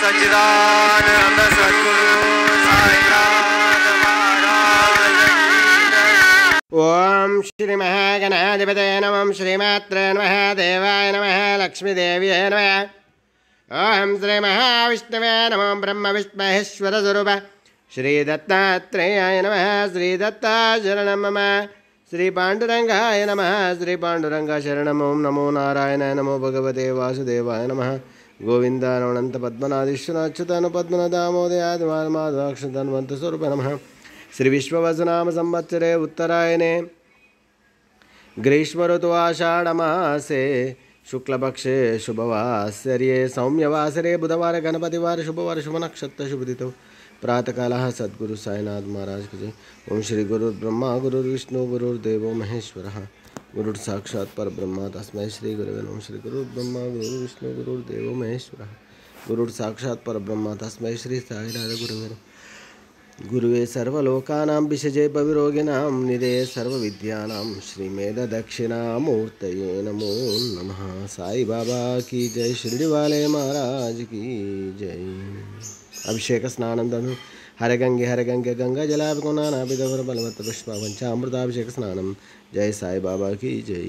सच्चिदानंद सद्गुरु साईनाथ महाराज की। ओम श्री महागणाधिपते नमः श्रीमात्रे नमः देवाय नमः लक्ष्मीदेव्यै नमः। ओम श्री महाविष्णवे नमो ब्रह्म विष्णुमहेश्वर स्वरूप श्री दत्तात्रेयाय नमः। श्री दत्ता शरणं मम। श्री पांडुरंगाय नमः। श्री पांडुरंगा शरणं। ओम नमो नारायणाय नमो भगवते वासुदेवाय नमः। गोविंद अनंत पद्मनाधीश्वर अच्युतन पद्मनाभ दामोदयाद माधवाक्षतन्वंत स्वरूप नमः। श्री विश्ववसुनाम संवत्सरे उत्तरायणे ग्रीष्म ऋतु आषाढ़ मासे शुक्लपक्षे शुभवासर्ये सौम्यवासरे बुधवार गणपतिवार शुभवार शुभ नक्षत्र शुभदितो प्रातःकाल सद्गुरु साईनाथ महाराज की जय। ओम श्री गुरु ब्रह्मा गुरु विष्णु गुरुर्देवो महेश्वरः गुरुर साक्षात् परब्रह्म तस्मै श्री गुरवे नमः। श्री गुरु ब्रह्मा गुरु विष्णु गुरुर्देवो महेश्वरः गुरुर साक्षात् परब्रह्म तस्मै श्री साईनाथ गुरवे नमः। गुरुवे सर्वलोकानां विषजे भविरोगिणां निधे सर्वविद्यानां श्रीमेधदक्षिणामूर्तये नमो नमः। साई बाबा की जय। शिरडी वाले महाराज की जय। अभिषेक स्नानं दनु हर गंगे गंगा जलाभिषेक स्नानं जय साई बाबा की जय।